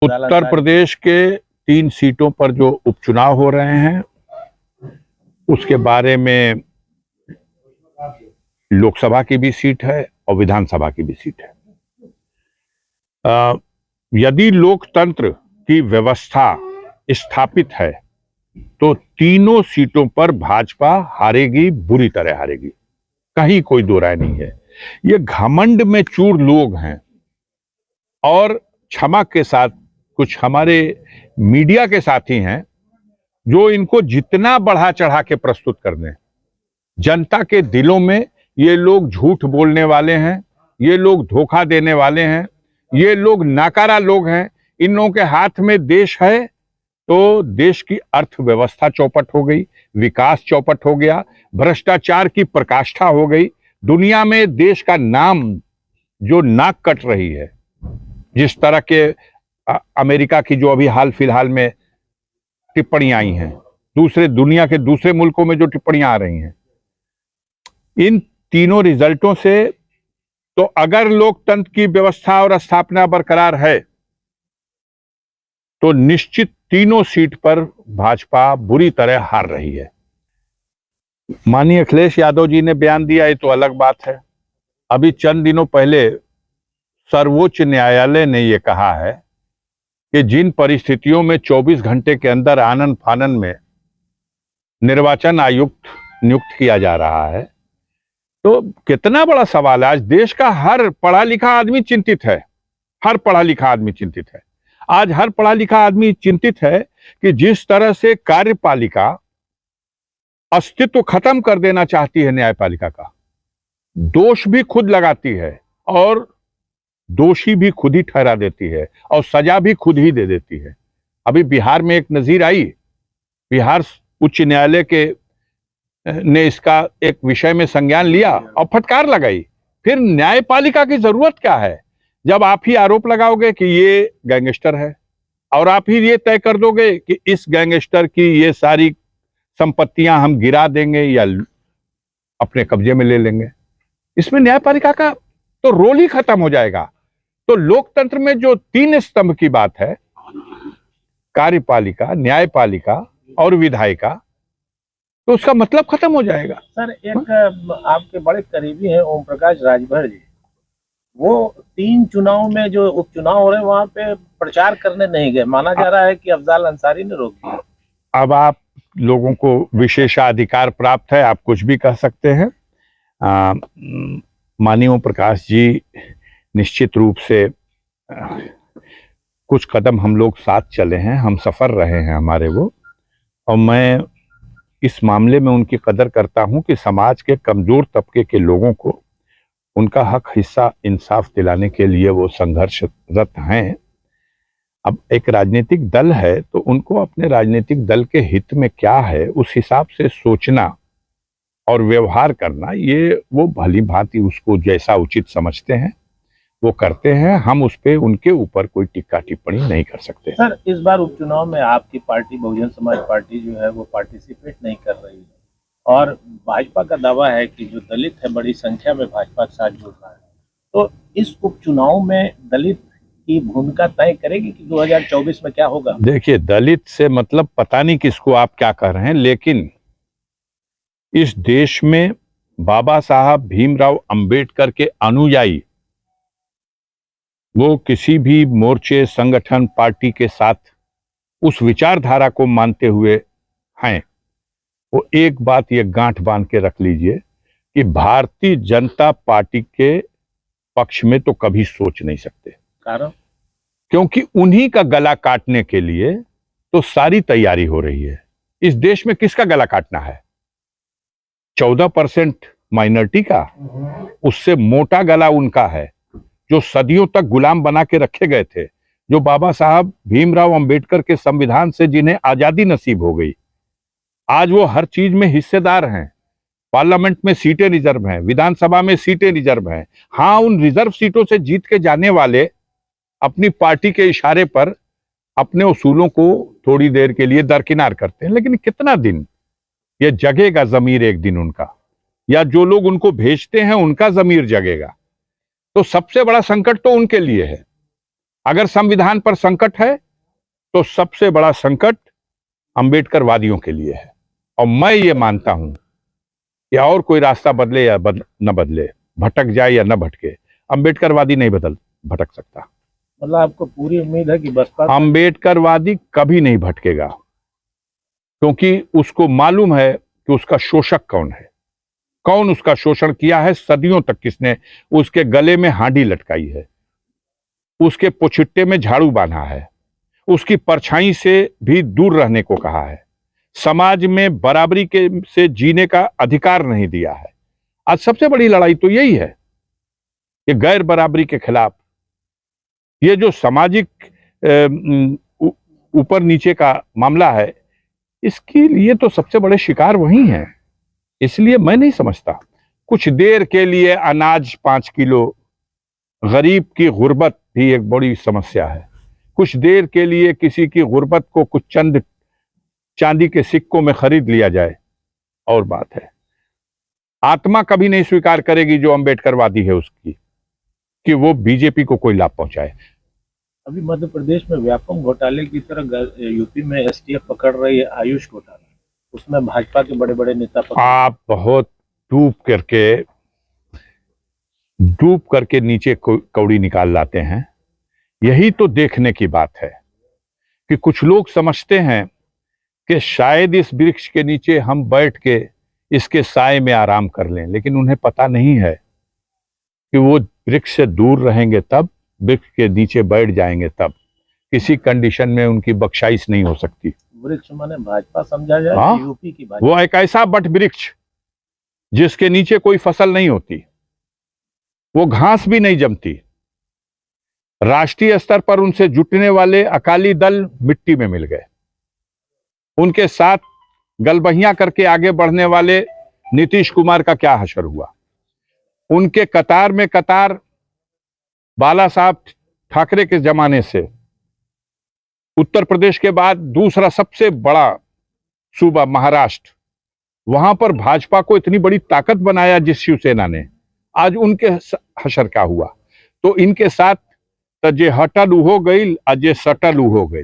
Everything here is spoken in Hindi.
उत्तर प्रदेश के 3 सीटों पर जो उपचुनाव हो रहे हैं उसके बारे में लोकसभा की भी सीट है और विधानसभा की भी सीट है। यदि लोकतंत्र की व्यवस्था स्थापित है तो तीनों सीटों पर भाजपा हारेगी, बुरी तरह हारेगी, कहीं कोई दो राय नहीं है। ये घमंड में चूर लोग हैं और क्षमा के साथ कुछ हमारे मीडिया के साथी हैं जो इनको जितना बढ़ा चढ़ा के प्रस्तुत कर दें। जनता के दिलों में ये लोग झूठ बोलने वाले हैं, ये लोग धोखा देने वाले हैं, ये लोग नाकारा लोग हैं। इन लोगों के हाथ में देश है तो देश की अर्थव्यवस्था चौपट हो गई, विकास चौपट हो गया, भ्रष्टाचार की पराकाष्ठा हो गई। दुनिया में देश का नाम जो नाक कट रही है, जिस तरह के अमेरिका की जो अभी हाल फिलहाल में टिप्पणियां आई हैं, दूसरे दुनिया के दूसरे मुल्कों में जो टिप्पणियां आ रही हैं, इन तीनों रिजल्टों से तो अगर लोकतंत्र की व्यवस्था और स्थापना बरकरार है तो निश्चित तीनों सीट पर भाजपा बुरी तरह हार रही है। माननीय अखिलेश यादव जी ने बयान दिया, ये तो अलग बात है। अभी चंद दिनों पहले सर्वोच्च न्यायालय ने यह कहा है कि जिन परिस्थितियों में 24 घंटे के अंदर आनन फानन में निर्वाचन आयुक्त नियुक्त किया जा रहा है, तो कितना बड़ा सवाल है। आज देश का हर पढ़ा लिखा आदमी चिंतित है, हर पढ़ा लिखा आदमी चिंतित है। आज हर पढ़ा लिखा आदमी चिंतित है कि जिस तरह से कार्यपालिका अस्तित्व खत्म कर देना चाहती है न्यायपालिका का, दोष भी खुद लगाती है और दोषी भी खुद ही ठहरा देती है और सजा भी खुद ही दे देती है। अभी बिहार में एक नजीर आई, बिहार उच्च न्यायालय के ने इसका एक विषय में संज्ञान लिया और फटकार लगाई। फिर न्यायपालिका की जरूरत क्या है जब आप ही आरोप लगाओगे कि ये गैंगस्टर है और आप ही ये तय कर दोगे कि इस गैंगस्टर की ये सारी संपत्तियां हम गिरा देंगे या अपने कब्जे में ले लेंगे। इसमें न्यायपालिका का तो रोल ही खत्म हो जाएगा। तो लोकतंत्र में जो 3 स्तंभ की बात है, कार्यपालिका, न्यायपालिका और विधायिका, तो उसका मतलब खत्म हो जाएगा। सर, एक आपके बड़े करीबी हैं ओम प्रकाश राजभर जी, वो 3 चुनाव में जो उपचुनाव हो रहे हैं वहां पे प्रचार करने नहीं गए। माना जा रहा है कि अफजाल अंसारी ने रोक दिया। अब आप लोगों को विशेषाधिकार प्राप्त है, आप कुछ भी कह सकते हैं। माननीय ओम प्रकाश जी निश्चित रूप से कुछ कदम हम लोग साथ चले हैं, हम सफर रहे हैं हमारे वो, और मैं इस मामले में उनकी कदर करता हूं कि समाज के कमजोर तबके के लोगों को उनका हक हिस्सा इंसाफ दिलाने के लिए वो संघर्षरत हैं। अब एक राजनीतिक दल है तो उनको अपने राजनीतिक दल के हित में क्या है उस हिसाब से सोचना और व्यवहार करना, ये वो भली भांति उसको जैसा उचित समझते हैं वो करते हैं। हम उस पे उनके ऊपर कोई टिक्का टिप्पणी नहीं कर सकते। सर, इस बार उपचुनाव में आपकी पार्टी बहुजन समाज पार्टी जो है वो पार्टिसिपेट नहीं कर रही है और भाजपा का दावा है कि जो दलित है बड़ी संख्या में भाजपा के साथ जुड़ रहा है, तो इस उपचुनाव में दलित की भूमिका तय करेगी कि 2024 में क्या होगा? देखिए, दलित से मतलब पता नहीं किसको आप क्या कह रहे हैं, लेकिन इस देश में बाबा साहब भीमराव अंबेडकर के अनुयायी, वो किसी भी मोर्चे, संगठन, पार्टी के साथ उस विचारधारा को मानते हुए हैं, वो एक बात ये गांठ बांध के रख लीजिए कि भारतीय जनता पार्टी के पक्ष में तो कभी सोच नहीं सकते। कारण? क्योंकि उन्हीं का गला काटने के लिए तो सारी तैयारी हो रही है। इस देश में किसका गला काटना है? 14% माइनॉरिटी का, उससे मोटा गला उनका है जो सदियों तक गुलाम बना के रखे गए थे, जो बाबा साहब भीमराव अंबेडकर के संविधान से जिन्हें आजादी नसीब हो गई, आज वो हर चीज में हिस्सेदार हैं। पार्लियामेंट में सीटें रिजर्व हैं, विधानसभा में सीटें रिजर्व हैं। हाँ, उन रिजर्व सीटों से जीत के जाने वाले अपनी पार्टी के इशारे पर अपने उसूलों को थोड़ी देर के लिए दरकिनार करते हैं, लेकिन कितना दिन ये जगेगा जमीर एक दिन उनका, या जो लोग उनको भेजते हैं उनका जमीर जगेगा। तो सबसे बड़ा संकट तो उनके लिए है। अगर संविधान पर संकट है तो सबसे बड़ा संकट अंबेडकरवादियों के लिए है। और मैं ये मानता हूं कि और कोई रास्ता बदले या न बदले, भटक जाए या न भटके, अंबेडकरवादी नहीं भटक सकता। मतलब आपको पूरी उम्मीद है कि बसपा अंबेडकरवादी कभी नहीं भटकेगा, क्योंकि उसको मालूम है कि उसका शोषक कौन है, कौन उसका शोषण किया है, सदियों तक किसने उसके गले में हांडी लटकाई है, उसके पोछिट्टे में झाड़ू बांधा है, उसकी परछाई से भी दूर रहने को कहा है, समाज में बराबरी के से जीने का अधिकार नहीं दिया है। आज सबसे बड़ी लड़ाई तो यही है, ये गैर बराबरी के खिलाफ। ये जो सामाजिक ऊपर नीचे का मामला है, इसके लिए तो सबसे बड़े शिकार वही हैं। इसलिए मैं नहीं समझता, कुछ देर के लिए अनाज 5 किलो, गरीब की गुर्बत भी एक बड़ी समस्या है। कुछ देर के लिए किसी की गुर्बत को कुछ चंद चांदी के सिक्कों में खरीद लिया जाए और बात है। आत्मा कभी नहीं स्वीकार करेगी जो अंबेडकरवादी है उसकी, कि वो बीजेपी को कोई लाभ पहुंचाए। अभी मध्य प्रदेश में व्यापक घोटाले की तरह यूपी में एसटीएफ पकड़ रही है आयुष घोटाला, उसमें भाजपा के बड़े बड़े नेता आप बहुत डूब करके नीचे कौड़ी निकाल लाते हैं। यही तो देखने की बात है कि कुछ लोग समझते हैं कि शायद इस वृक्ष के नीचे हम बैठ के इसके साए में आराम कर लें, लेकिन उन्हें पता नहीं है कि वो वृक्ष से दूर रहेंगे तब, वृक्ष के नीचे बैठ जाएंगे तब, किसी कंडीशन में उनकी बख्शाइश नहीं हो सकती। वृक्ष माने भाजपा समझा जाए, यूपी की भाजपा। वो एक ऐसा बट वृक्ष जिसके नीचे कोई फसल नहीं होती, वो घास भी नहीं जमती। राष्ट्रीय स्तर पर उनसे जुटने वाले अकाली दल मिट्टी में मिल गए। उनके साथ गलबहियां करके आगे बढ़ने वाले नीतीश कुमार का क्या हशर हुआ। उनके कतार में कतार बाला साहब ठाकरे के जमाने से उत्तर प्रदेश के बाद दूसरा सबसे बड़ा सूबा महाराष्ट्र, वहां पर भाजपा को इतनी बड़ी ताकत बनाया जिस शिवसेना ने, आज उनके हशर क्या हुआ। तो इनके साथ तजे हटलू हो गई, अजय सटलू हो गई।